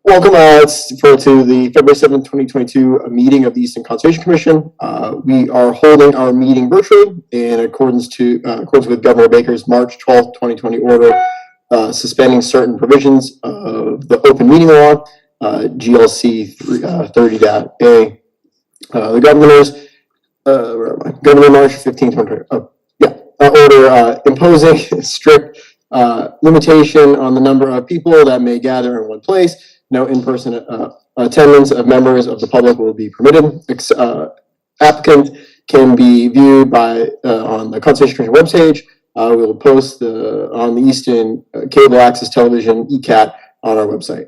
Welcome to the February 7th, 2022 meeting of the Easton Conservation Commission. We are holding our meeting virtually in accordance with Governor Baker's March 12th, 2020 order suspending certain provisions of the open meeting law, GLC 30-A. The governor's Governor March 15, 2020 order imposing strict limitation on the number of people that may gather in one place. No in-person attendance of members of the public will be permitted. Applicant can be viewed on the Conservation Commission webpage. We will post on the Easton Cable Access Television ECAT on our website.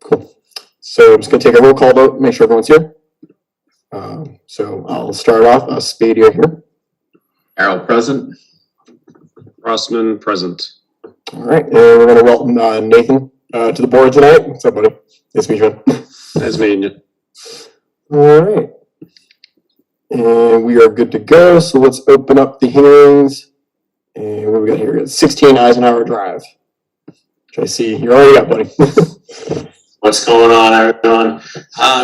Cool. So I'm just going to take a roll call vote, make sure everyone's here. So I'll start off. Spadia here. Harold present. Rossman present. All right, and we're going to welcome Nathan to the board tonight. What's up, buddy? Nice to meet you. Nice meeting you. All right, and we are good to go. So let's open up the hearings. And what we got here? 16 Eisenhower Drive, which I see you're already up, buddy. What's going on, everyone?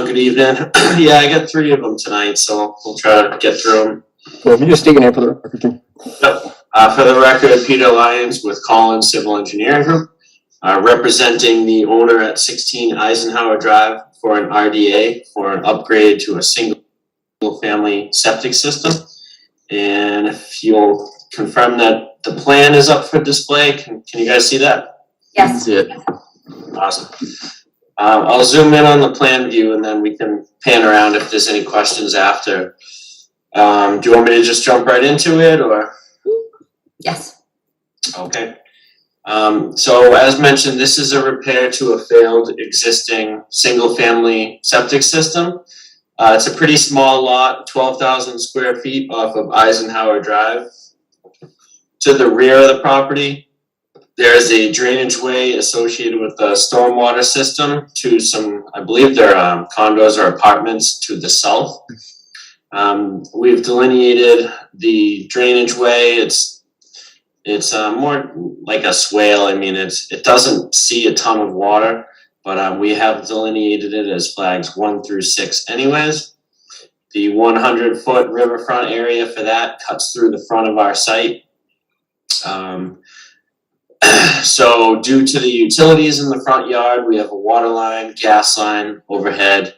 Good evening. Yeah, I got 3 of them tonight, so we'll try to get through them. Well, if you just state your name for the record, too. Yep. For the record, Peter Lyons with Collins Civil Engineering Group, representing the owner at 16 Eisenhower Drive for an RDA for an upgrade to a single-family septic system. And if you'll confirm that the plan is up for display, can you guys see that? Yes. See it. Awesome. I'll zoom in on the plan view and then we can pan around if there's any questions after. Do you want me to just jump right into it, or? Yes. Okay. So as mentioned, this is a repair to a failed existing single-family septic system. It's a pretty small lot, 12,000 square feet off of Eisenhower Drive. To the rear of the property, there's a drainage way associated with the stormwater system to some, I believe they're condos or apartments to the south. We've delineated the drainage way. It's more like a swale. I mean, it doesn't see a ton of water, but we have delineated it as flags 1 through 6 anyways. The 100-foot riverfront area for that cuts through the front of our site. So due to the utilities in the front yard, we have a water line, gas line overhead.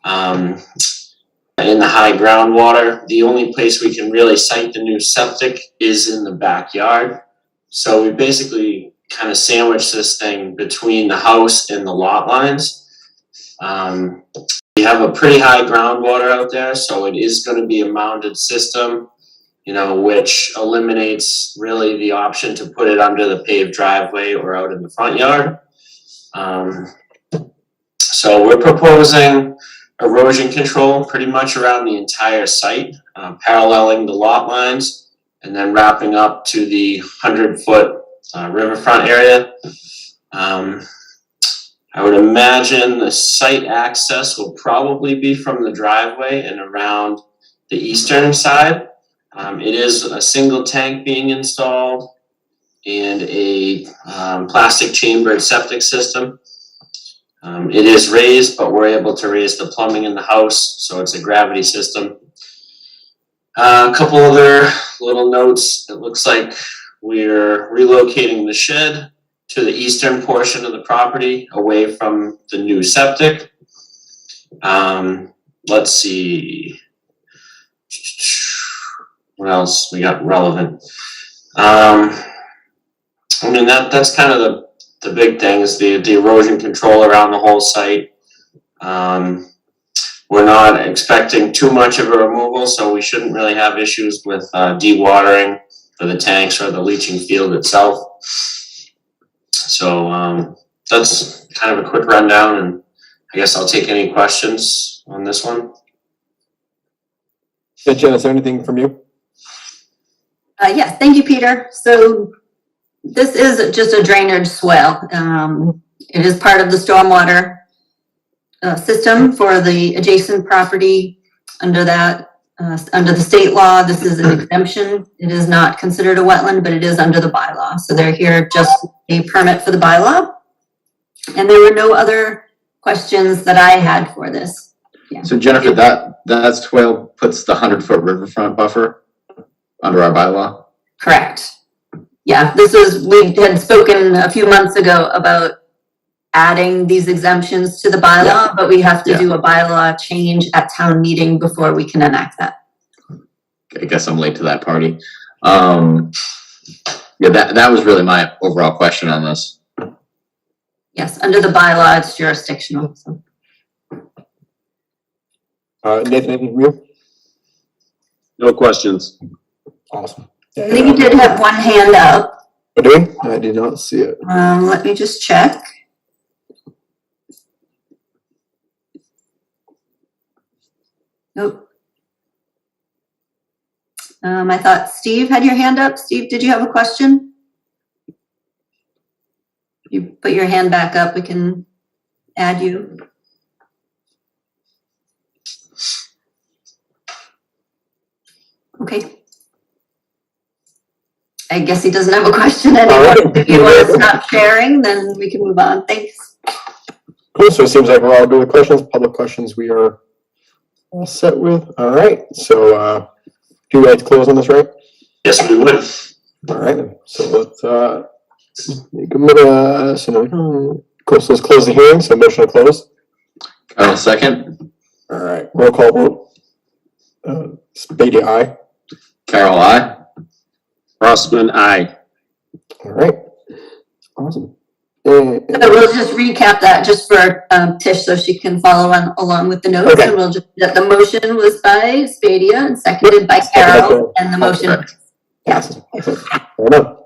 In the high groundwater, the only place we can really site the new septic is in the backyard. So we basically kind of sandwich this thing between the house and the lot lines. We have a pretty high groundwater out there, so it is going to be a mounded system, you know, which eliminates really the option to put it under the paved driveway or out in the front yard. So we're proposing erosion control pretty much around the entire site, paralleling the lot lines and then wrapping up to the 100-foot riverfront area. I would imagine the site access will probably be from the driveway and around the eastern side. It is a single tank being installed and a plastic chambered septic system. It is raised, but we're able to raise the plumbing in the house, so it's a gravity system. A couple other little notes. It looks like we're relocating the shed to the eastern portion of the property, away from the new septic. Let's see. What else we got relevant? I mean, that's kind of the big thing is the erosion control around the whole site. We're not expecting too much of a removal, so we shouldn't really have issues with dewatering for the tanks or the leaching field itself. So that's kind of a quick rundown, and I guess I'll take any questions on this one. Yeah, Jen, is there anything from you? Yes, thank you, Peter. So this is just a drainage swell. It is part of the stormwater system for the adjacent property. Under the state law, this is an exemption. It is not considered a wetland, but it is under the bylaw. So they're here just a permit for the bylaw. And there were no other questions that I had for this. So Jennifer, that's 12 puts the 100-foot riverfront buffer under our bylaw. Correct. Yeah, we had spoken a few months ago about adding these exemptions to the bylaw, but we have to do a bylaw change at town meeting before we can enact that. I guess I'm late to that party. Yeah, that was really my overall question on this. Yes, under the bylaw, it's jurisdictional. So. Nathan, anything from you? No questions. Awesome. I think you did have one hand up. Are doing? I did not see it. Let me just check. Nope. I thought Steve had your hand up. Steve, did you have a question? You put your hand back up, we can add you. Okay. I guess he doesn't have a question anymore. Right. If you want to stop sharing, then we can move on. Thanks. Cool. So it seems like we're all good with questions. Public questions we are all set with. All right. So do we like to close on this, right? Yes, we would. All right. So let's make a minute. Cool. So let's close the hearing. So motion to close. Carol, second. All right. Roll call vote. Spady, aye. Carol, aye. Crossman, aye. All right. Awesome. So we'll just recap that just for Tish so she can follow along with the notes. Okay. And we'll just, the motion was by Spadia and seconded by Carol, and the motion passes. Excellent. Fair enough.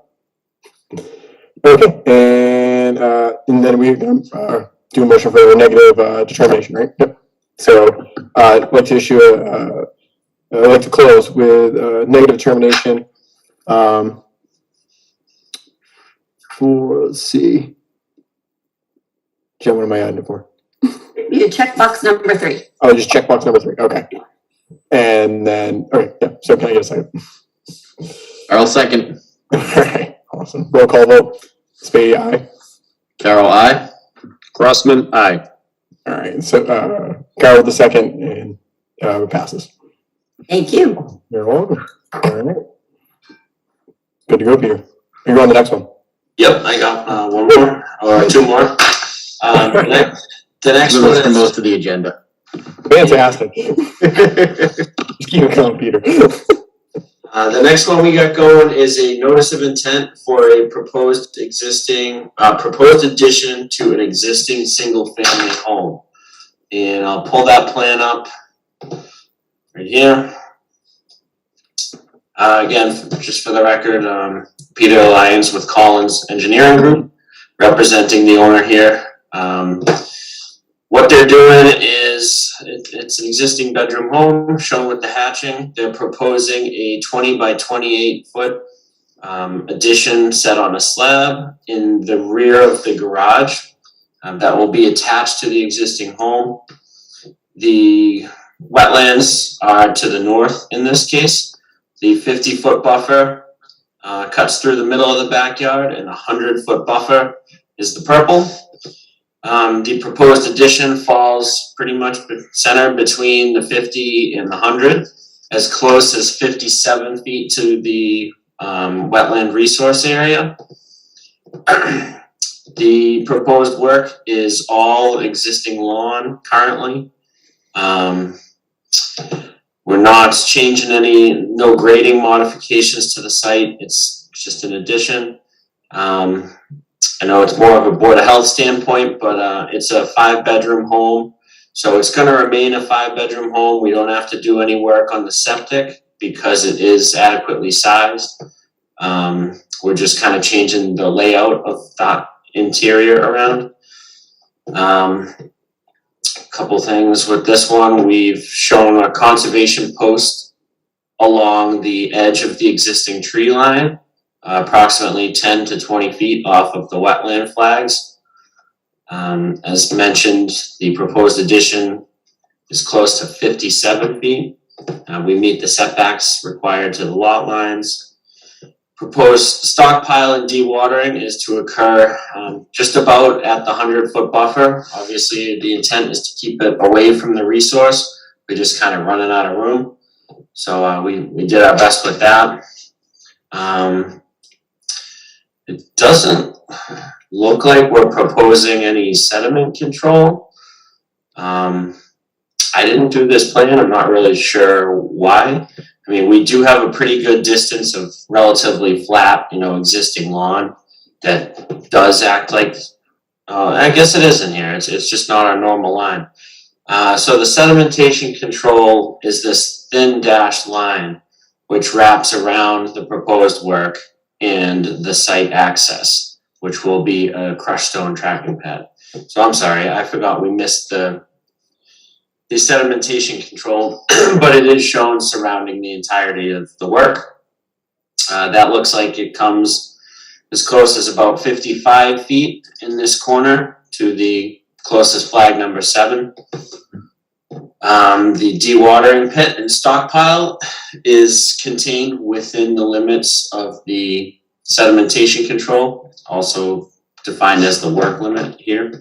Okay. And then we do a motion for a negative determination, right? Yep. So I'd like to issue I'd like to close with negative determination for, let's see. Jen, what am I adding it for? you check box number 3. Oh, just checkbox number 3. Okay. And then, okay, yeah. So can I get a second? Carol, second. All right. Awesome. Roll call vote. Spady, aye. Carol, aye. Crossman, aye. All right. So Carol with the second, and it passes. Thank you. You're welcome. All right. Good to go, Peter. You're on the next one. Yep, I got one more or two more. The next one For is most of the agenda. Fantastic. Just keep it going, Peter. the next one we got going is a notice of intent for a proposed addition to an existing single-family home. And I'll pull that plan up right here. Again, just for the record, Peter Lyons with Collins Engineering Group, representing the owner here. What they're doing is, it's an existing bedroom home shown with the hatching. They're proposing a 20 by 28 foot addition set on a slab in the rear of the garage that will be attached to the existing home. The wetlands are to the north in this case. The 50-foot buffer cuts through the middle of the backyard, and a 100-foot buffer is the purple. The proposed addition falls pretty much centered between the 50 and the 100, as close as 57 feet to the wetland resource area. The proposed work is all existing lawn currently. We're not changing no grading modifications to the site. It's just an addition. I know it's more of a Board of Health standpoint, but it's a 5-bedroom home. So it's gonna remain a 5-bedroom home. We don't have to do any work on the septic because it is adequately sized. We're just kind of changing the layout of that interior around. Couple things with this one, we've shown a conservation post along the edge of the existing tree line, approximately 10 to 20 feet off of the wetland flags. As mentioned, the proposed addition is close to 57 feet. We meet the setbacks required to the lot lines. proposed stockpile and dewatering is to occur just about at the 100-foot buffer. Obviously, the intent is to keep it away from the resource. We're just kind of running out of room. So we did our best with that. It doesn't look like we're proposing any sediment control. I didn't do this plan. I'm not really sure why. I mean, we do have a pretty good distance of relatively flat, existing lawn that does act like, I guess it is in here. It's just not our normal line. So the sedimentation control is this thin dashed line which wraps around the proposed work and the site access, which will be a crushed stone tracking pad. So I'm sorry, I forgot we missed the sedimentation control, but it is shown surrounding the entirety of the work. That looks like it comes as close as about 55 feet in this corner to the closest flag number 7. The dewatering pit and stockpile is contained within the limits of the sedimentation control, also defined as the work limit here.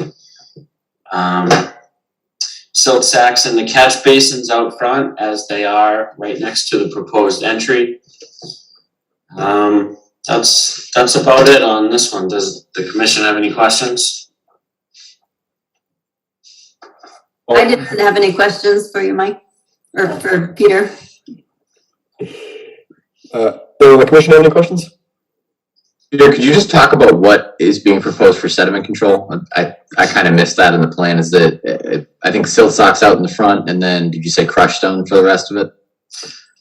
Silt sacks in the catch basins out front, as they are right next to the proposed entry. That's about it on this one. Does the commission have any questions? I didn't have any questions for you, Mike, or for Peter. Does the commission have any questions? Peter, could you just talk about what is being proposed for sediment control? I kind of missed that in the plan. Is that I think silt socks out in the front, and then did you say crushed stone for the rest of it?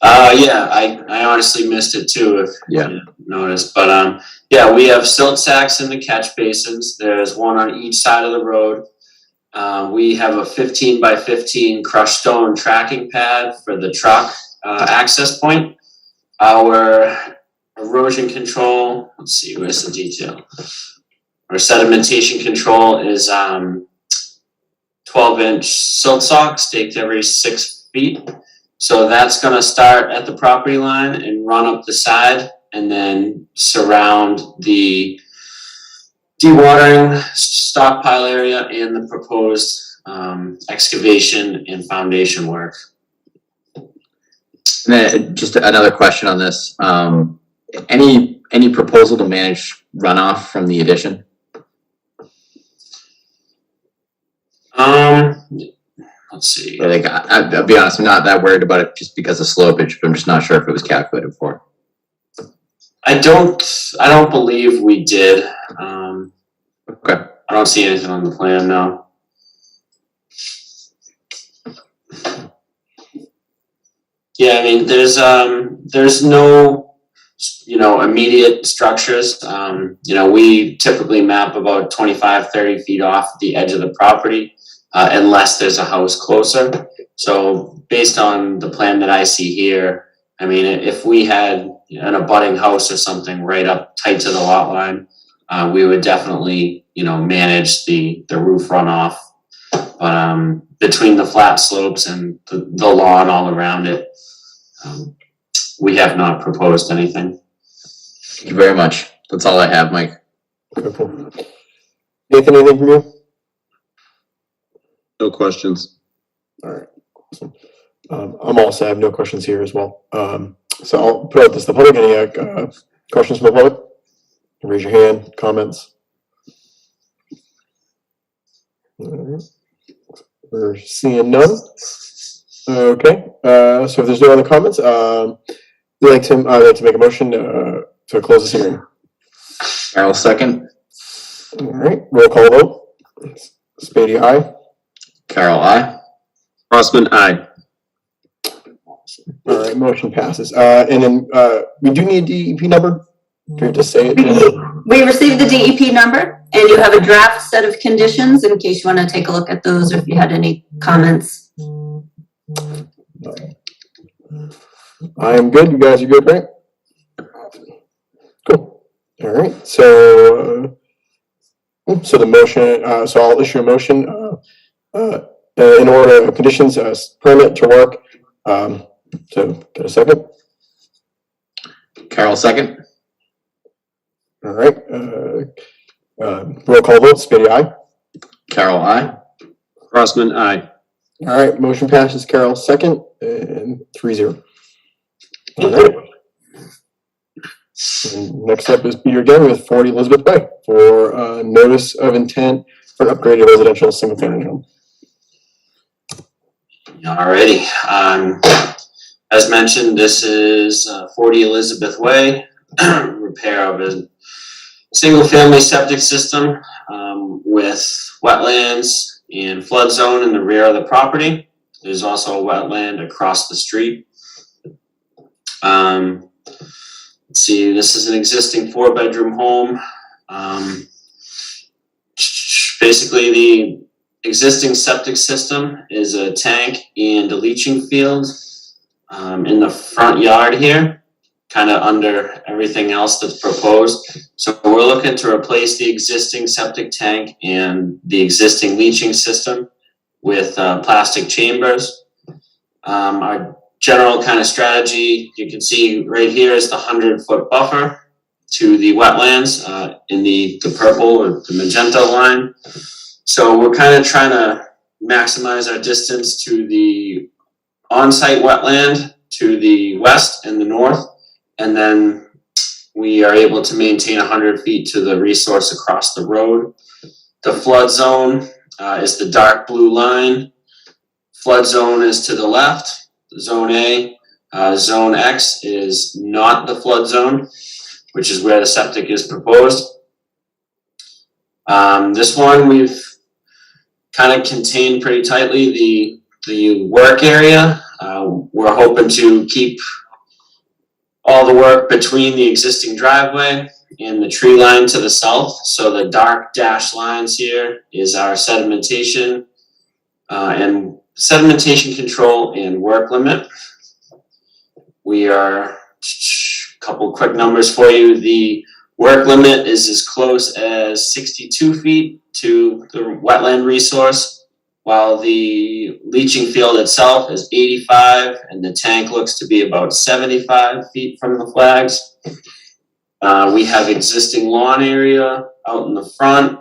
Yeah, I honestly missed it too, if you didn't notice. But yeah, we have silt sacks in the catch basins. There's one on each side of the road. We have a 15 by 15 crushed stone tracking pad for the truck access point. Our erosion control, let's see, where's the detail? Our sedimentation control is 12-inch silt sock staked every 6 feet. So that's gonna start at the property line and run up the side and then surround the dewatering stockpile area and the proposed excavation and foundation work. And then just another question on this. Any proposal to manage runoff from the addition? Let's see. Like, I'll be honest, I'm not that worried about it just because of slopage, but I'm just not sure if it was calculated for. I don't believe we did. Okay. I don't see anything on the plan, no. Yeah, I mean, there's no, immediate structures. We typically map about 25, 30 feet off the edge of the property, unless there's a house closer. So based on the plan that I see here, I mean, if we had an abutting house or something right up tight to the lot line, we would definitely, manage the roof runoff. But between the flat slopes and the lawn all around it, we have not proposed anything. Thank you very much. That's all I have, Mike. Okay, cool. Nathan, anything from you? No questions. All right, awesome. I'm all set. I have no questions here as well. So I'll put out this to the public. Any questions from the public? Raise your hand, comments. All right. We're seeing none. Okay, so if there's no other comments, I'd like to make a motion to close this hearing. Carol, second. All right, roll call vote. Spady, aye. Carol, aye. Crossman, aye. All right, motion passes. And then we do need a DEP number. Do you have to say it? We received the DEP number, and you have a draft set of conditions in case you want to take a look at those or if you had any comments. I am good. You guys are good, right? Cool. All right. So, so the motion. So I'll issue a motion in order of conditions permit to work. So get a second. Carol, second. All right, roll call vote, Smitty, aye. Carol, I. Crossman, aye. All right, motion passes. Carol second and 3-0. All right. And next up is Peter again with 40 Elizabeth Way for notice of intent for an upgraded residential single family home. Alrighty, as mentioned, this is 40 Elizabeth Way, repair of a single-family septic system with wetlands and flood zone in the rear of the property. There's also a wetland across the street. Let's see, this is an existing 4-bedroom home. Basically, the existing septic system is a tank and a leaching field in the front yard here, kind of under everything else that's proposed. So we're looking to replace the existing septic tank and the existing leaching system with plastic chambers. Our general kind of strategy, you can see right here is the 100-foot buffer to the wetlands in the purple or the magenta line. So we're kind of trying to maximize our distance to the on-site wetland to the west and the north, and then we are able to maintain 100 feet to the resource across the road. The flood zone is the dark blue line. Flood zone is to the left, zone A. Zone X is not the flood zone, which is where the septic is proposed. This one we've kind of contained pretty tightly the work area. We're hoping to keep all the work between the existing driveway and the tree line to the south. So the dark dashed lines here is our sedimentation and sedimentation control and work limit. We are, a couple quick numbers for you. The work limit is as close as 62 feet to the wetland resource, while the leaching field itself is 85 and the tank looks to be about 75 feet from the flags. We have existing lawn area out in the front,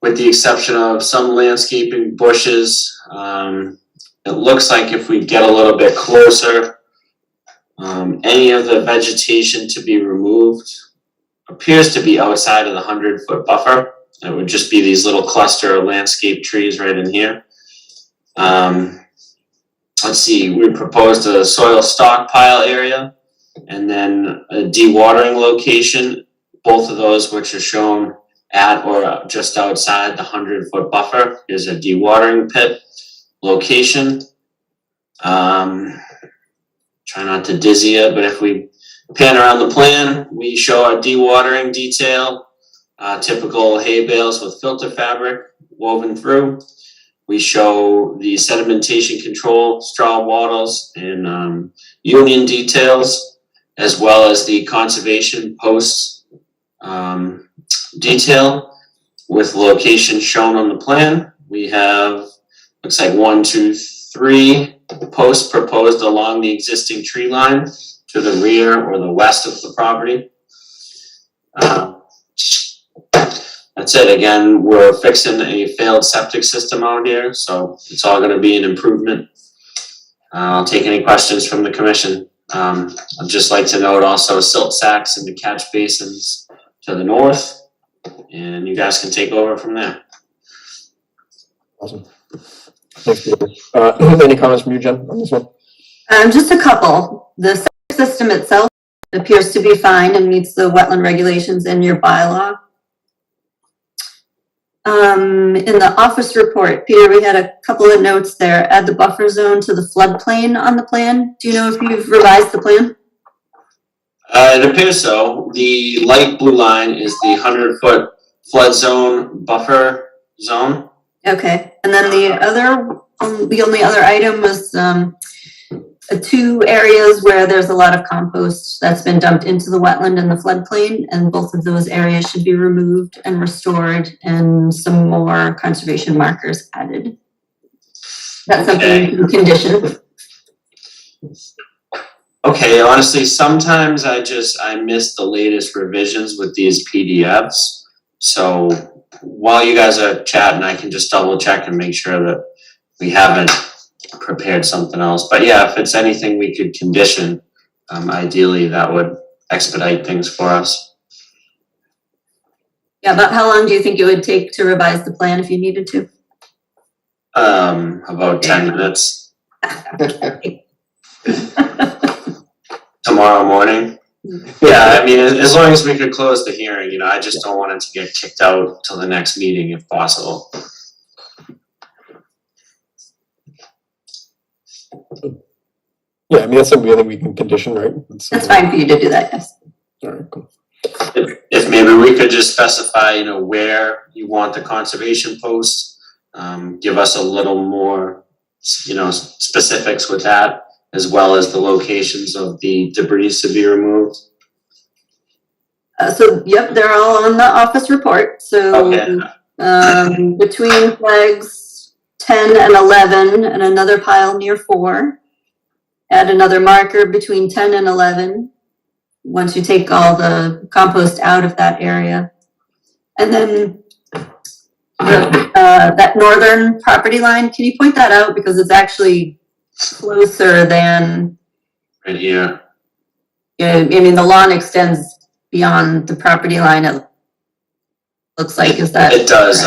with the exception of some landscaping bushes. It looks like if we get a little bit closer, any of the vegetation to be removed appears to be outside of the 100-foot buffer. It would just be these little cluster of landscape trees right in here. Let's see, we proposed a soil stockpile area and then a dewatering location, both of those which are shown at or just outside the 100-foot buffer is a dewatering pit location. Try not to dizzy you, but if we pan around the plan, we show our dewatering detail, typical hay bales with filter fabric woven through. We show the sedimentation control, straw wattles, and union details, as well as the conservation posts detail with location shown on the plan. We have, looks like 1, 2, 3 posts proposed along the existing tree line to the rear or the west of the property. That's it. Again, we're fixing a failed septic system out here, so it's all going to be an improvement. I'll take any questions from the commission. I'd just like to note also silt sacks in the catch basins to the north, and you guys can take over from there. Awesome. Thanks, Peter. Any comments from you, Jen, on this one? Just a couple. The septic system itself appears to be fine and meets the wetland regulations in your bylaw. In the office report, Peter, we had a couple of notes there. Add the buffer zone to the floodplain on the plan. Do you know if you've revised the plan? It appears so. The light blue line is the 100-foot flood zone buffer zone. Okay, and then the only other item was 2 areas where there's a lot of compost that's been dumped into the wetland and the floodplain, and both of those areas should be removed and restored, and some more conservation markers added. That's something you can condition. Okay, honestly, sometimes I miss the latest revisions with these PDFs. So while you guys are chatting, I can just double check and make sure that we haven't prepared something else. But yeah, if it's anything we could condition, ideally that would expedite things for us. Yeah, about how long do you think it would take to revise the plan if you needed to? About 10 minutes tomorrow morning. Yeah, I mean, as long as we could close the hearing, you know, I just don't want it to get kicked out till the next meeting if possible. Yeah, I mean, that's something I think we can condition, right? That's fine for you to do that, yes. All right, cool. If maybe we could just specify, you know, where you want the conservation post, give us a little more, you know, specifics with that, as well as the locations of the debris to be removed. So, yep, they're all on the office report, so, Okay. between flags 10 and 11 and another pile near 4. Add another marker between 10 and 11, once you take all the compost out of that area. And then that northern property line, can you point that out? Because it's actually closer than, Right here. I mean, the lawn extends beyond the property line, it looks like, is that? It does,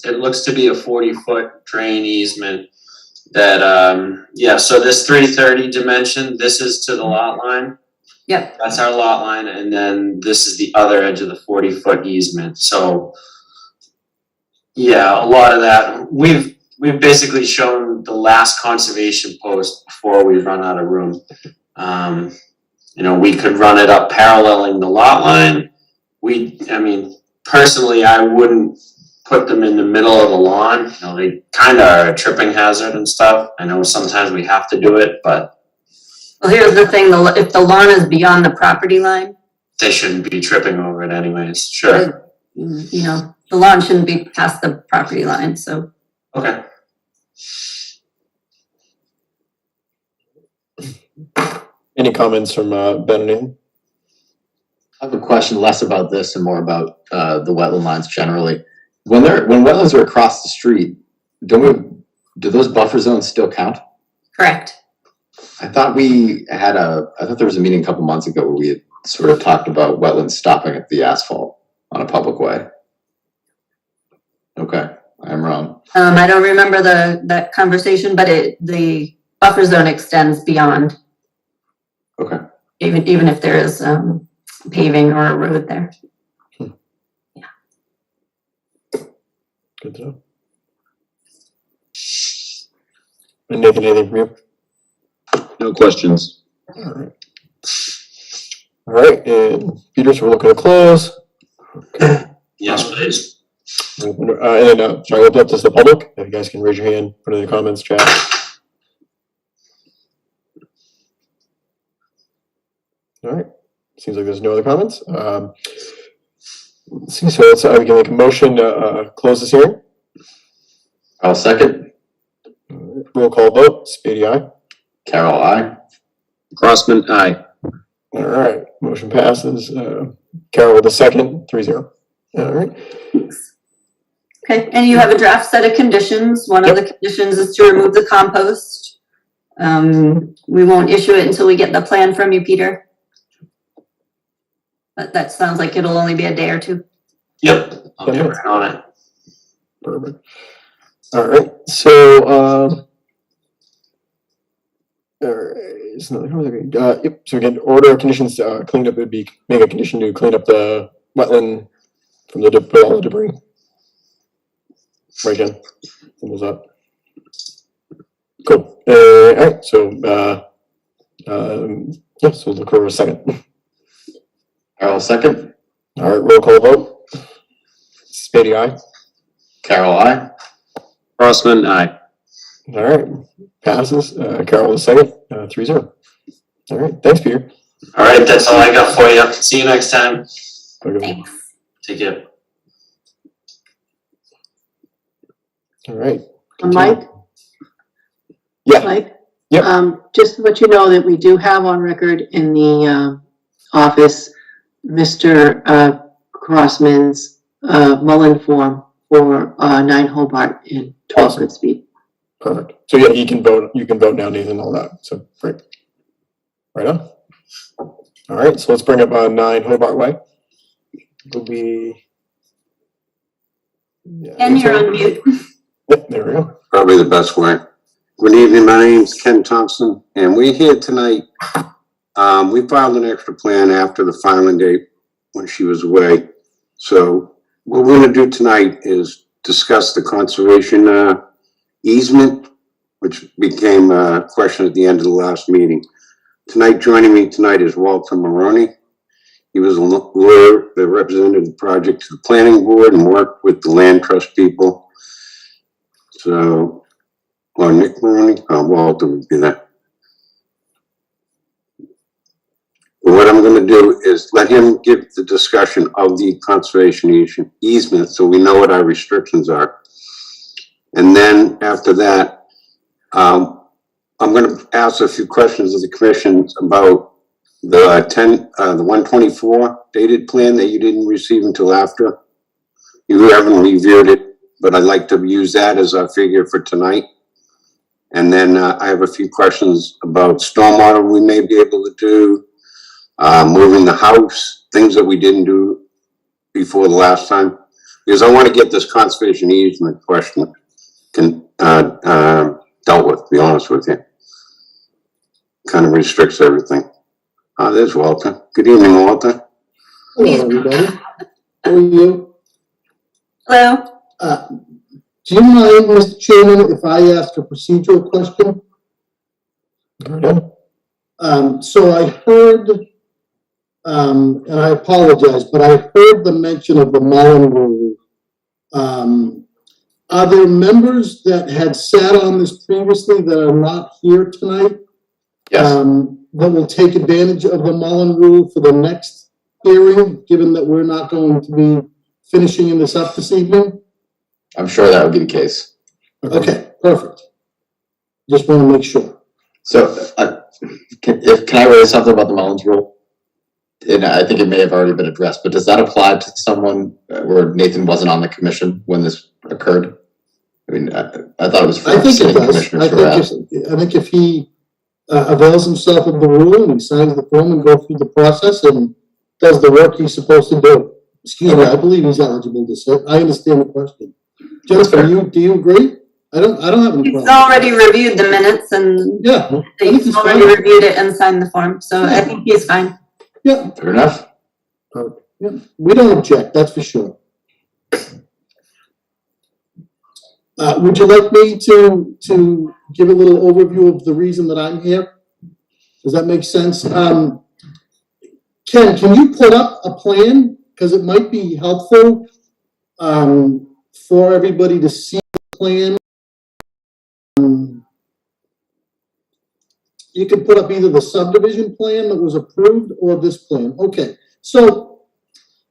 it looks to be a 40-foot drain easement that, yeah, so this 330 dimension, this is to the lot line. Yep. That's our lot line, and then this is the other edge of the 40-foot easement, so yeah, a lot of that, we've basically shown the last conservation post before we run out of room. You know, we could run it up paralleling the lot line. I mean, personally, I wouldn't put them in the middle of the lawn. You know, they kind of are a tripping hazard and stuff. I know sometimes we have to do it, but Well, here's the thing, if the lawn is beyond the property line, they shouldn't be tripping over it anyways, sure. you know, the lawn shouldn't be past the property line, so. Okay. Any comments from Ben and Nathan? I have a question less about this and more about the wetland lines generally. When wetlands are across the street, do those buffer zones still count? Correct. I thought there was a meeting a couple months ago where we had sort of talked about wetlands stopping at the asphalt on a public way. Okay, I'm wrong. I don't remember that conversation, but the buffer zone extends beyond. Okay. Even if there is paving or a road there. Good to know. And Nathan, anything from you? No questions. All right. All right, and Peter, so we're looking to close. Okay. Yes, please. And then, sorry, open up to the public. If you guys can raise your hand, put it in the comments chat. All right, seems like there's no other comments. Let's see, so we can make a motion to close this hearing. I'll second. Roll call vote, Spady, aye. Carol, aye. Crossman, aye. All right, motion passes. Carol with a second, 3-0. All right. Okay, and you have a draft set of conditions. One of the conditions is to remove the compost. We won't issue it until we get the plan from you, Peter. But that sounds like it'll only be a day or two. Yep, I'll get right on it. Perfect. All right, so all right, so yep. So again, order of conditions clean up would be make a condition to clean up the wetland from the all the debris. Right, Jen? What was that? Cool. All right, so yeah, so look for a second. Carol, second. All right, roll call vote. Spady, aye. Carol, aye. Crossman, aye. All right, passes. Carol with a second, 3-0. All right, thanks, Peter. All right, that's all I got for you. See you next time. Okay. Thanks. Take care. All right. Mike? Yeah. Mike? Yep. Just to let you know that we do have on record in the office, Mr. Crossman's Mullen form for 9 Hobart and 12 Awesome. Goodspeed. Perfect. So yeah, you can vote now, Nathan, all that. So great. Right on. All right, so let's bring up 9 Hobart Way. It'll be. Yeah, And you're on mute. Yep, there we go. Probably the best way. Good evening, my name's Ken Thompson, and we're here tonight. We filed an extra plan after the filing date when she was away. So what we're gonna do tonight is discuss the conservation easement, which became a question at the end of the last meeting. Tonight, joining me tonight is Walter Maroney. He was a lawyer that represented the project to the planning board and worked with the land trust people. So, or Nick Maroney, Walter would be that. What I'm gonna do is let him give the discussion of the conservation easement so we know what our restrictions are. And then after that, I'm gonna ask a few questions of the commission about the 124 dated plan that you didn't receive until after. You haven't reviewed it, but I'd like to use that as our figure for tonight. And then I have a few questions about stormwater we may be able to do, moving the house, things that we didn't do before the last time. Because I want to get this conservation easement question dealt with, to be honest with you. Kind of restricts everything. There's Walter. Good evening, Walter. Hello, everybody. How are you? Hello? Do you mind, Mr. Chairman, if I ask a procedural question? So I heard, and I apologize, but I heard the mention of the Mullen Rule. Are there members that had sat on this previously that are not here tonight? Yes. That will take advantage of the Mullen Rule for the next hearing, given that we're not going to be finishing this up this evening? I'm sure that would be the case. Okay, perfect. Just want to make sure. So, can I raise something about the Mullins rule? And I think it may have already been addressed, but does that apply to someone where Nathan wasn't on the commission when this occurred? I mean, I thought it was for I think it sitting does. commissioners who were absent. I think if he avails himself of the rule and he signs the form and goes through the process and does the work he's supposed to do. Excuse me, I believe he's eligible to sit. I understand the question. Jennifer, do you agree? I don't have any He's problem. already reviewed the minutes and Yeah. I think he's he's already fine. reviewed it and signed the form, so I think he's fine. Yeah, Fair enough. yeah. We don't object, that's for sure. Would you like me to give a little overview of the reason that I'm here? Does that make sense? Ken, can you put up a plan? Because it might be helpful for everybody to see the plan. You can put up either the subdivision plan that was approved or this plan. Okay, so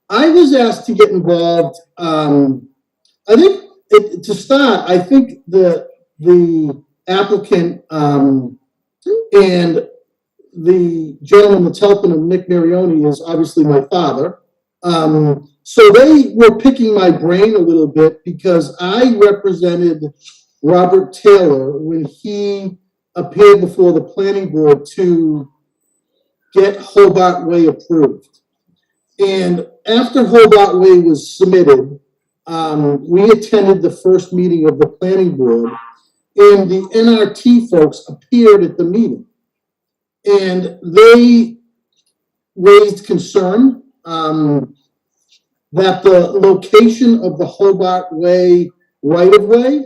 I was asked to get involved. I think to start, I think the applicant and the gentleman that's helping him, Nick Marioni, is obviously my father. So they were picking my brain a little bit because I represented Robert Taylor when he appeared before the planning board to get Hobart Way approved. And after Hobart Way was submitted, we attended the first meeting of the planning board, and the NRT folks appeared at the meeting. And they raised concern that the location of the Hobart Way right-of-way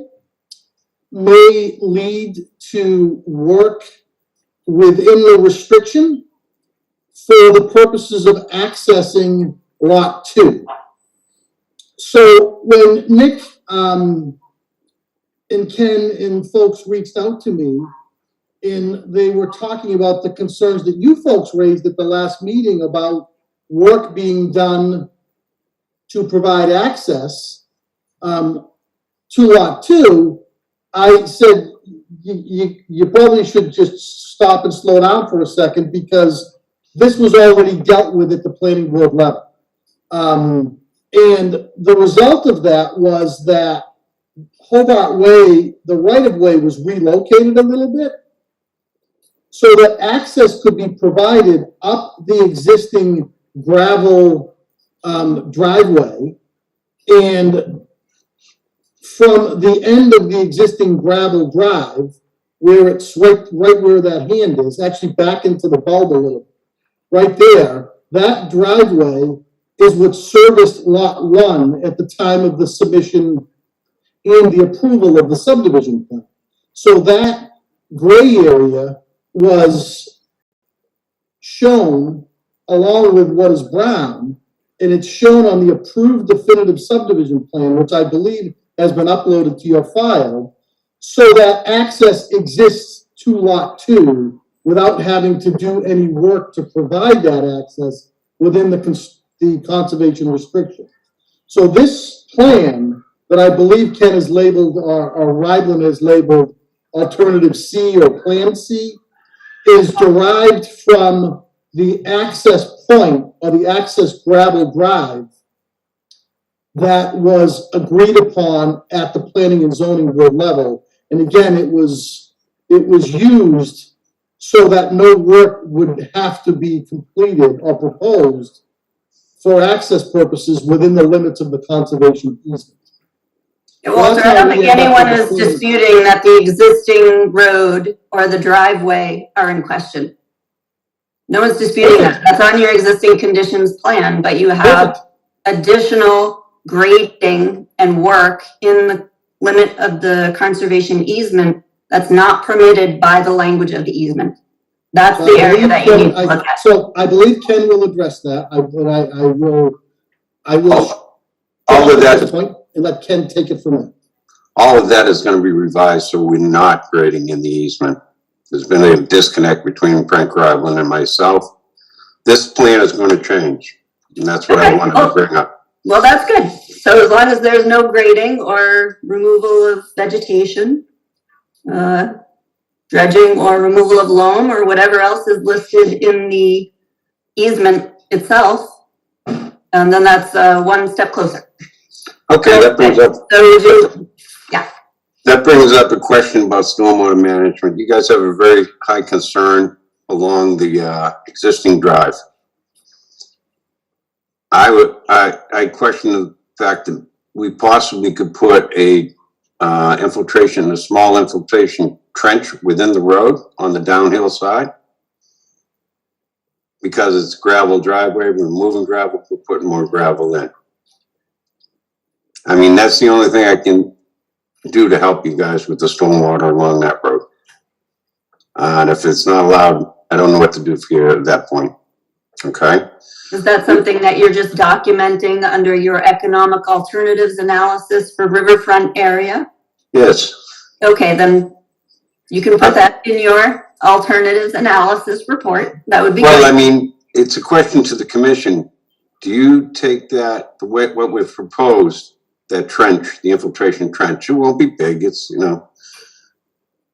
may lead to work within the restriction for the purposes of accessing Lot 2. So when Nick and Ken and folks reached out to me, and they were talking about the concerns that you folks raised at the last meeting about work being done to provide access to Lot 2, I said, you probably should just stop and slow down for a second, because this was already dealt with at the planning board level. And the result of that was that Hobart Way, the right-of-way was relocated a little bit so that access could be provided up the existing gravel driveway, and from the end of the existing gravel drive, where it's right where that hand is, actually back into the bulb a little, right there, that driveway is what serviced Lot 1 at the time of the submission and the approval of the subdivision plan. So that gray area was shown along with what is brown, and it's shown on the approved definitive subdivision plan, which I believe has been uploaded to your file, so that access exists to Lot 2 without having to do any work to provide that access within the conservation restriction. So this plan that I believe Ken is labeled, or Rydland is labeled Alternative C or Plan C, is derived from the access point or the access gravel drive that was agreed upon at the planning and zoning board level. And again, it was used so that no work would have to be completed or proposed for access purposes within the limits of the conservation easement. Walter, I don't think anyone is disputing that the existing road or the driveway are in question. No one's disputing that. That's on your existing conditions plan, but you have additional grading and work in the limit of the conservation easement that's not permitted by the language of the easement. That's the area that you need to look at. So I believe Ken will address that. I will. All of that, and let Ken take it from there. all of that is gonna be revised, so we're not grading in the easement. There's been a disconnect between Frank Rydland and myself. This plan is gonna change, and that's what I wanted to bring up. Well, that's good. So as long as there's no grading or removal of vegetation, dredging or removal of loam or whatever else is listed in the easement itself, and then that's one step closer. Okay, that brings up, Yeah. that brings up a question about stormwater management. You guys have a very high concern along the existing drive. I question the fact that we possibly could put a a small infiltration trench within the road on the downhill side. Because it's gravel driveway, we're moving gravel, we're putting more gravel in. I mean, that's the only thing I can do to help you guys with the stormwater along that road. And if it's not allowed, I don't know what to do for you at that point, okay? Is that something that you're just documenting under your economic alternatives analysis for Riverfront area? Yes. Okay, then you can put that in your alternatives analysis report. That would be Well, good. I mean, it's a question to the commission. Do you take that, what we've proposed, that trench, the infiltration trench, it won't be big, it's, you know,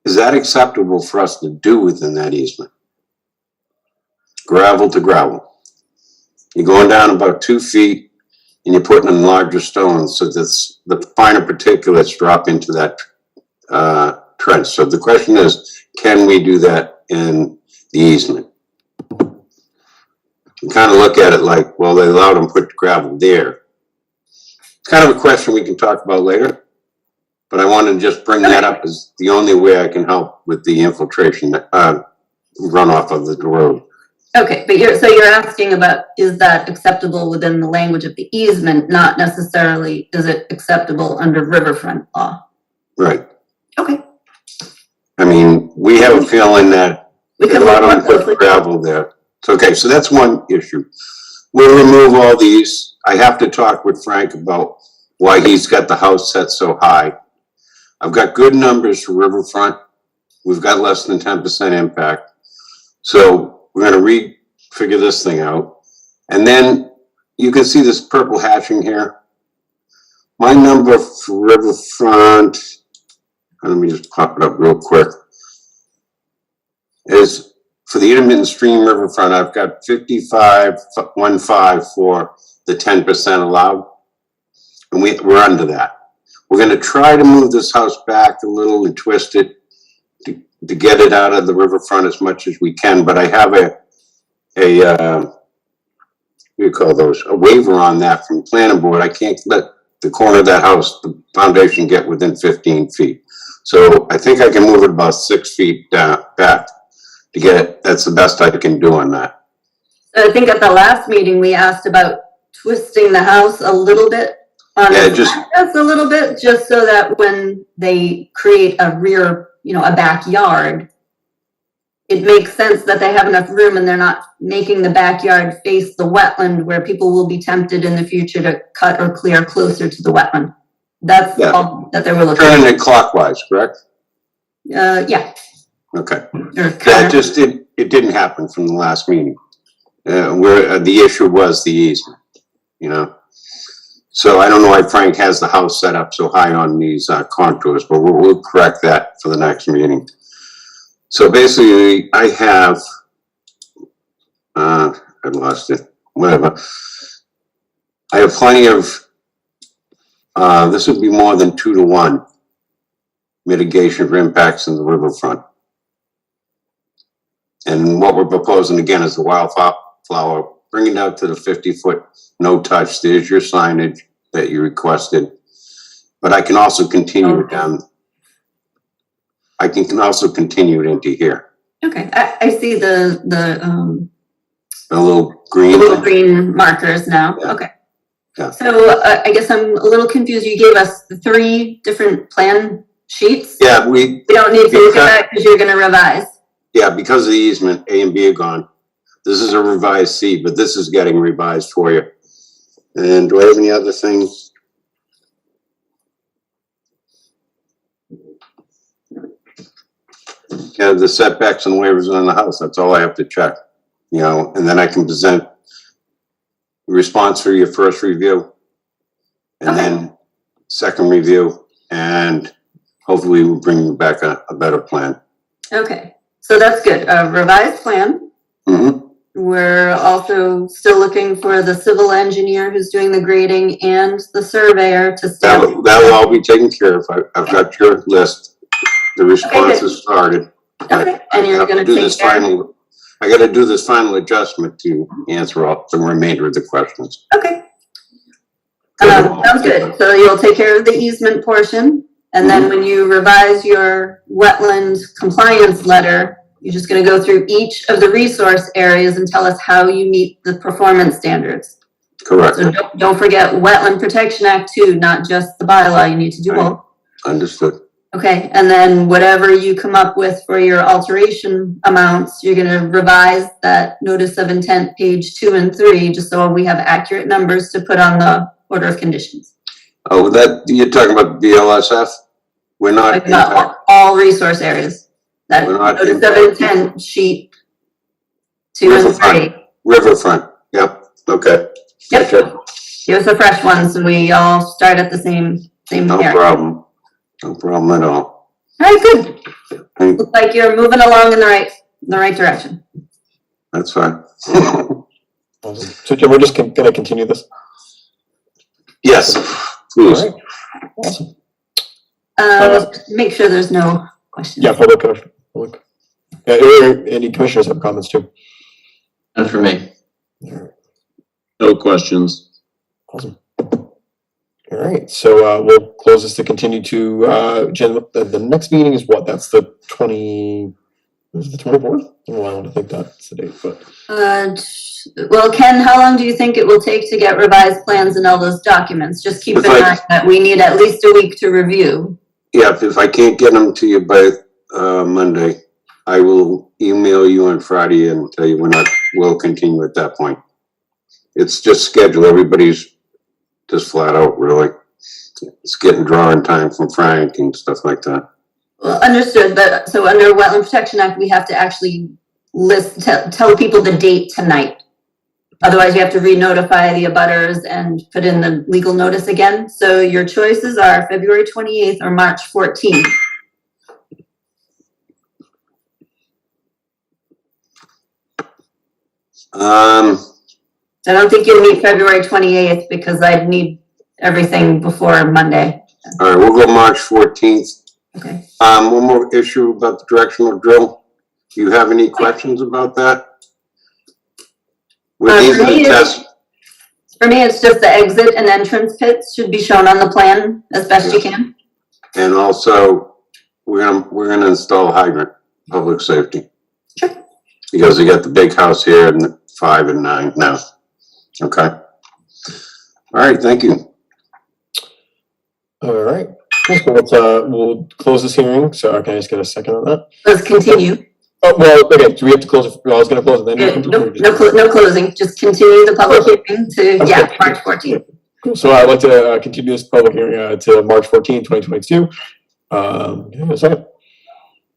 is that acceptable for us to do within that easement? Gravel to gravel. You're going down about 2 feet and you're putting in larger stones so that the finer particulates drop into that trench. So the question is, can we do that in the easement? You kind of look at it like, well, they allowed them to put gravel there. It's kind of a question we can talk about later, but I wanted to just bring that up as the only way I can help with the infiltration runoff of the road. Okay, but you're asking about, is that acceptable within the language of the easement, not necessarily is it acceptable under Riverfront law? Right. Okay. I mean, we have a feeling that We they can allowed look them more to closely. put gravel there. So, okay, so that's one issue. We'll remove all these. I have to talk with Frank about why he's got the house set so high. I've got good numbers for Riverfront. We've got less than 10% impact. So we're gonna figure this thing out. And then you can see this purple hatching here. My number for Riverfront let me just pop it up real quick. Is for the intermittent stream riverfront, I've got 55.15 for the 10% allowed. And we're under that. We're gonna try to move this house back a little and twist it to get it out of the riverfront as much as we can, but I have what do you call those? A waiver on that from planning board. I can't let the corner of that house, the foundation, get within 15 feet. So I think I can move it about 6 feet back to get it. That's the best I can do on that. I think at the last meeting, we asked about twisting the house a little bit. Yeah, just a little bit, just so that when they create a rear, a backyard, it makes sense that they have enough room and they're not making the backyard face the wetland where people will be tempted in the future to cut or clear closer to the wetland. That's all that they were looking turning at. it clockwise, correct? Yeah. Okay. That just it didn't happen from the last meeting. Where the issue was the easement, So I don't know why Frank has the house set up so high on these contours, but we'll correct that for the next meeting. So basically, I have, I lost it, whatever. I have plenty of, this would be more than 2 to 1 mitigation for impacts in the riverfront. And what we're proposing again is the wildflower, bring it out to the 50-foot no touch. There's your signage that you requested. But I can also continue it down. I can also continue it into here. Okay, I see the little green. the little green markers now. Yeah. Okay. Yeah. So I guess I'm a little confused. You gave us 3 different plan sheets. Yeah, we don't need to look at that because you're going to revise. Yeah, because of the easement, A and B are gone. This is a revised C, but this is getting revised for you. And do I have any other things? Yeah, the setbacks and waivers on the house, that's all I have to check, and then I can present a response for your first review. And then second review, and hopefully we'll bring you back a better plan. Okay, so that's good. A revised plan. Mm-hmm. We're also still looking for the civil engineer who's doing the grading and the surveyor to stamp. That'll all be taken care of. I've got your list. The response has started. Okay, and you're going to take care. I got to do this final adjustment to answer all the remainder of the questions. Okay. Sounds good. So you'll take care of the easement portion, and then when you revise your wetland compliance letter, you're just going to go through each of the resource areas and tell us how you meet the performance standards. Correct. So don't forget Wetland Protection Act too, not just the bylaw. You need to do both. Understood. Okay, and then whatever you come up with for your alteration amounts, you're going to revise that notice of intent page 2 and 3, just so we have accurate numbers to put on the order of conditions. Oh, that you're talking about BLSF? We're not all resource areas. That notice of intent sheet 2 and 3. Riverfront. Yep. Okay. Yep. Give us a fresh one so we all start at the same No area. problem. No problem at all. All right, good. Looks like you're moving along in the right direction. That's fine. Awesome. So Jim, we're just going to continue this. Yes, please. All right. Awesome. Make sure there's no questions. Yeah, public. Any commissioners have comments too? None for me. No questions. Awesome. All right, so we'll close this to continue to Jen. The next meeting is what? That's the 24th. I don't know why I want to think that's the date, but well, Ken, how long do you think it will take to get revised plans and all those documents? Just keep in mind that we need at least a week to review. Yeah, if I can't get them to you by Monday, I will email you on Friday and tell you we'll continue at that point. It's just schedule. Everybody's just flat out, really. It's getting drawing time from Frank and stuff like that. Well, understood, but so under Wetland Protection Act, we have to actually tell people the date tonight. Otherwise, you have to re-notify the abutters and put in the legal notice again. So your choices are February 28th or March 14th. I don't think you'll meet February 28th because I'd need everything before Monday. all right, we'll go March 14th. Okay. One more issue about the directional drill. Do you have any questions about that? With these For are the me, tests. For me, it's just the exit and entrance pits should be shown on the plan as best you can. And also, we're gonna install a hydrant, public safety. Sure. Because you got the big house here and 5 and 9 now. Okay. All right, thank you. All right. So we'll close this hearing. So can I just get a second on that? Let's continue. Oh, well, okay, do we have to close it? Well, I was gonna close it then. No closing, just continue the public hearing to, yeah, March 14th. Cool. So I'd like to continue this public hearing to March 14, 2022. Give me a second.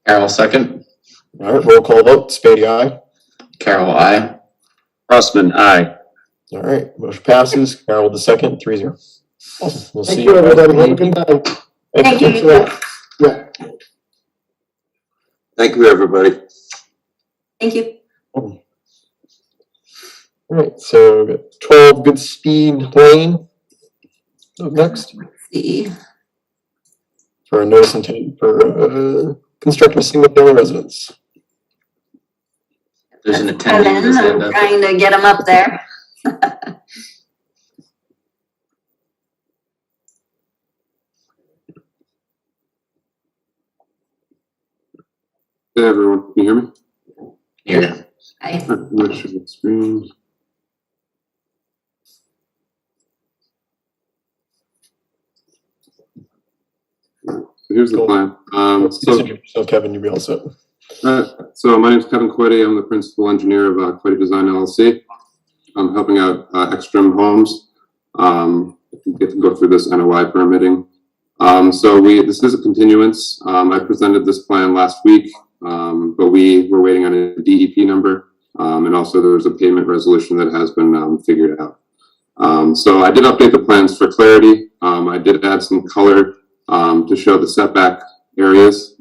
Carol, second. All right, roll call vote. Spady, aye. Carol, I. Crossman, aye. All right, motion passes. Carol with the second, 3-0. Awesome. We'll see Thank you, everybody. Have a good night. Thank you. Yeah. Thank you, everybody. Thank you. All right, so we got 12 Goodspeed Lane. Up next See. for a notice intent for constructing a single family residence. There's an And attendee. then who's hand I'm up. trying to get them up there. Hey everyone, can you hear me? Here. I, Not sure the screen. So here's the Cool. plan. So Kevin, you'll be all set. So my name is Kevin Quiddy. I'm the principal engineer of Quiddy Design LLC. I'm helping out Extreme Homes. Get to go through this NOI permitting. This is a continuance. I presented this plan last week, but we were waiting on a DEP number. And also there was a payment resolution that has been figured out. So I did update the plans for clarity. I did add some color to show the setback areas.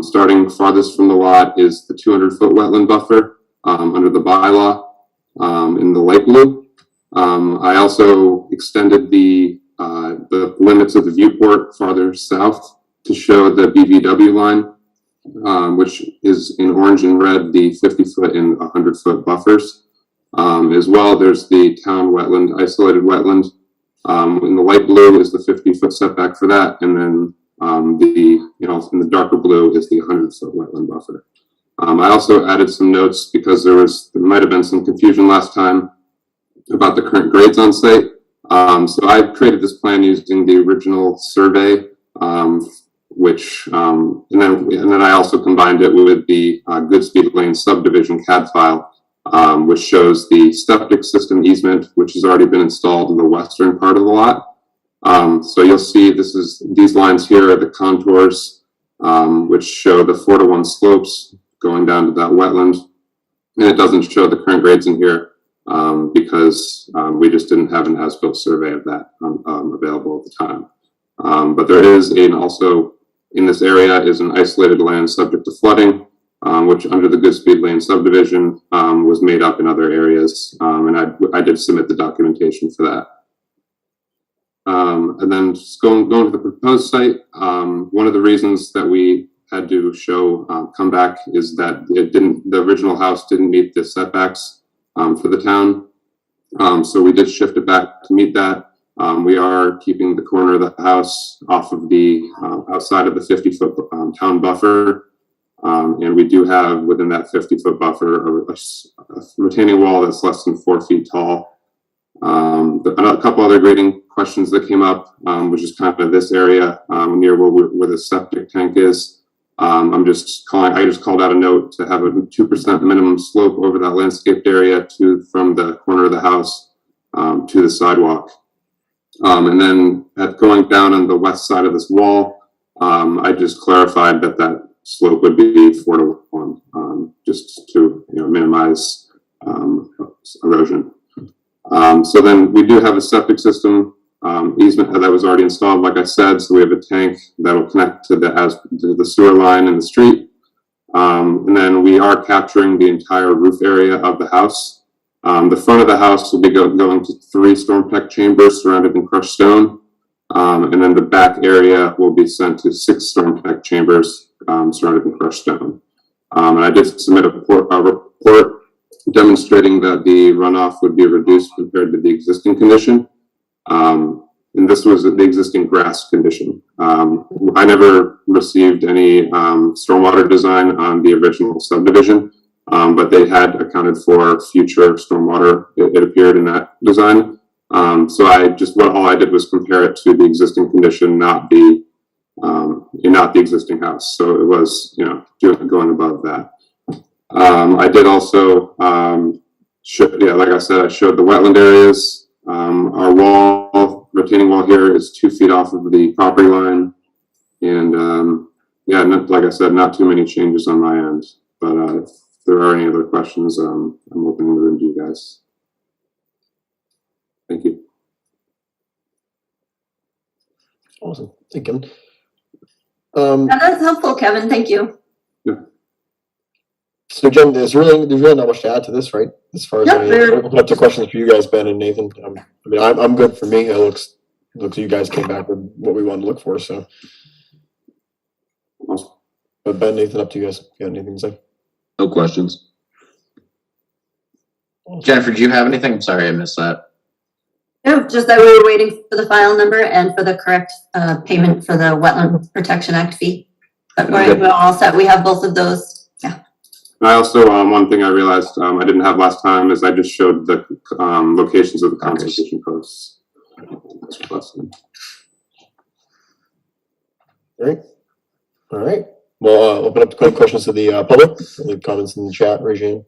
Starting farthest from the lot is the 200-foot wetland buffer under the bylaw in the light blue. I also extended the limits of the viewport farther south to show the BVW line, which is in orange and red, the 50-foot and 100-foot buffers. As well, there's the town wetland, isolated wetland. In the light blue is the 50-foot setback for that, and then in the darker blue is the 100-foot wetland buffer. I also added some notes because there might have been some confusion last time about the current grades on site. So I created this plan using the original survey, and then I also combined it with the Goodspeed Lane subdivision CAD file, which shows the septic system easement, which has already been installed in the western part of the lot. So you'll see these lines here are the contours, which show the 4-to-1 slopes going down to that wetland. And it doesn't show the current grades in here because we just didn't have an as-built survey of that available at the time. But there is also in this area is an isolated land subject to flooding, which under the Goodspeed Lane subdivision was made up in other areas. And I did submit the documentation for that. And then just going to the proposed site, one of the reasons that we had to show come back is that the original house didn't meet the setbacks for the town. So we did shift it back to meet that. We are keeping the corner of the house off of the outside of the 50-foot town buffer. And we do have within that 50-foot buffer a retaining wall that's less than 4 feet tall. A couple other grading questions that came up, which is kind of this area near where the septic tank is. I just called out a note to have a 2% minimum slope over that landscaped area from the corner of the house to the sidewalk. And then going down on the west side of this wall, I just clarified that slope would be 4-to-1, just to minimize erosion. So then we do have a septic system easement that was already installed, like I said. So we have a tank that will connect to the sewer line in the street. And then we are capturing the entire roof area of the house. The front of the house will be going to 3 storm-protect chambers surrounded in crushed stone. And then the back area will be sent to 6 storm-protect chambers surrounded in crushed stone. And I did submit a report demonstrating that the runoff would be reduced compared to the existing condition. And this was the existing grass condition. I never received any stormwater design on the original subdivision, but they had accounted for future stormwater, it appeared in that design. So all I did was compare it to the existing condition, not the existing house. So it was, going above that. I did also, like I said, I showed the wetland areas. Our retaining wall here is 2 feet off of the property line. And, like I said, not too many changes on my end, but if there are any other questions, I'm opening the room to you guys. Thank you. Awesome. Thank you. That's helpful, Kevin. Thank you. So Jen, there's really not much to add to this, right? As far as open up to questions for you guys, Ben and Nathan. I'm good for me. It looks you guys came back with what we wanted to look for. So, Awesome. But Ben, Nathan, up to you guys. If you got anything to say? No questions. Jennifer, do you have anything? I'm sorry, I missed that. No, just that we were waiting for the file number and for the correct payment for the Wetland Protection Act fee. But we're all set. We have both of those. Yeah. I also, one thing I realized I didn't have last time is I just showed the locations of the conservation posts. All right. We'll open up to questions to the public. Leave comments in the chat regime.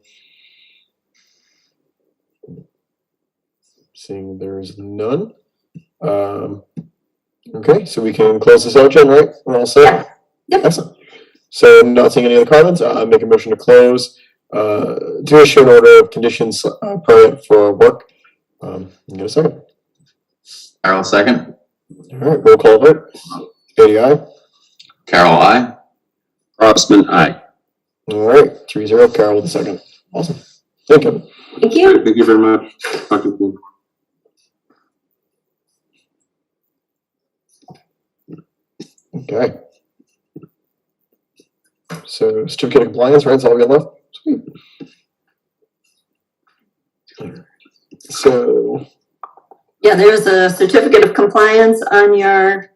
Seeing there's none. Okay, so we can close this out, Jen, right? We're all set? Yep. Excellent. So not seeing any other comments, make a motion to close. Do a short order of conditions permit for work. Get a second. Carol, second. All right, roll call vote. Katie, aye. Carol, aye. Crossman, aye. All right, 3-0. Carol with the second. Awesome. Thank you. Thank you. Thank you very much. Talk to you soon. Okay. So certificate of compliance, right? That's all we got left. Sweet. So Yeah, there's a certificate of compliance on your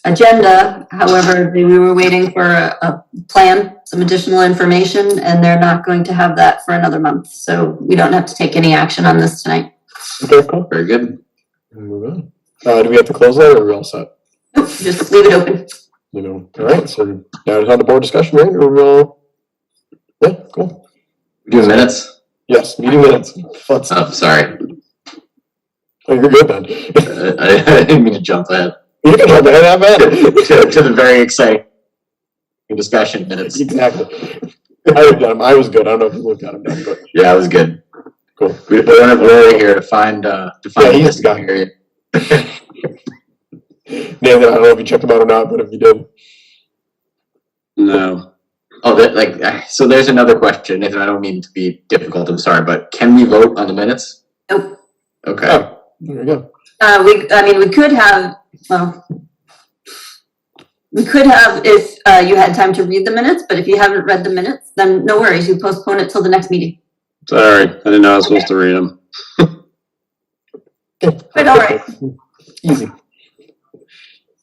agenda. However, we were waiting for a plan, some additional information, and they're not going to have that for another month. So we don't have to take any action on this tonight. okay, cool. Very good. Move on. Do we have to close that, or are we all set? Nope, just leave it open. All right. So now it's on the board discussion, right? Or we'll... Yeah, cool. Do minutes? Yes, meeting minutes. Let's... Oh, sorry. Oh, you're good then. I didn't mean to jump ahead. You can have that, to the very exciting discussion minutes. Exactly. I looked at him. I was good. I don't know if you looked at him, but Yeah, it was good. cool. We're really here to find he's the guy. area. Nathan, I don't know if you checked him out or not, but if you did. No. Oh, so there's another question, Nathan. I don't mean to be difficult. I'm sorry, but can we vote on the minutes? Nope. Okay. Oh, there we go. We could have, if you had time to read the minutes, but if you haven't read the minutes, then no worries. You postpone it till the next meeting. Sorry, I didn't know I was supposed to read them. Okay. But all right. Easy.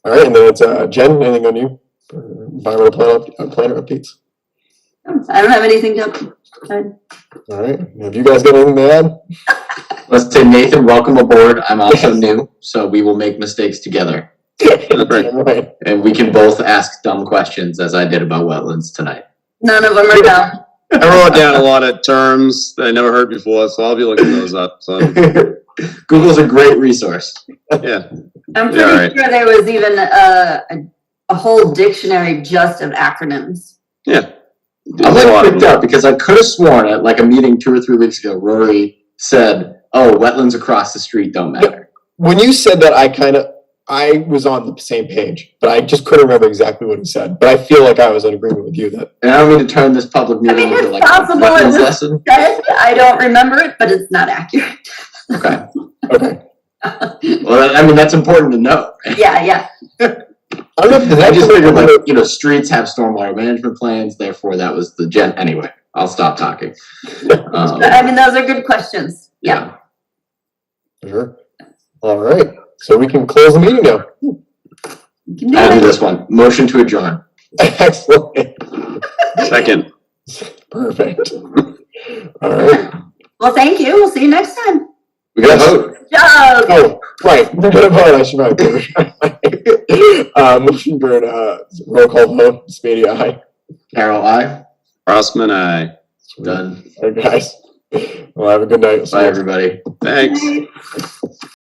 All right, and then it's Jen, anything on you? Environmental planner updates? I don't have anything to add. All right, have you guys got anything to add? Let's say, Nathan, welcome aboard. I'm also new, so we will make mistakes together. Right. And we can both ask dumb questions, as I did about wetlands tonight. None of them are done. I wrote down a lot of terms that I never heard before, so I'll be looking those up. So Google's a great resource. yeah. I'm pretty Yeah, all right. sure there was even a whole dictionary just of acronyms. Yeah. I'm There's a lot of freaked them. out because I could have sworn at like a meeting 2 or 3 weeks ago, Rory said, "Oh, wetlands across the street don't matter." When you said that, I was on the same page, but I just couldn't remember exactly what he said. But I feel like I was in agreement with you that. And I don't mean to turn this public meeting mean, into it's like a possible it wetlands was- lesson. I don't remember it, but it's not accurate. Okay. Okay. Well, I mean, that's important to know. Yeah. I don't know if I just figured like, streets have stormwater management plans, therefore that was the anyway, I'll stop talking. I mean, those are good questions. Yeah. Sure. All right. So we can close the meeting now. You can do I'll do it. this one. Motion to adjourn. Excellent. Second. Perfect. All right. Well, thank you. We'll see you next time. We got a vote. Joe. Oh, right. We're gonna vote. I should probably. Motion for roll call vote. Spady, aye. Carol, aye. Crossman, aye. Done. All right, guys. Well, have a good night. Bye, everybody. Thanks. Bye.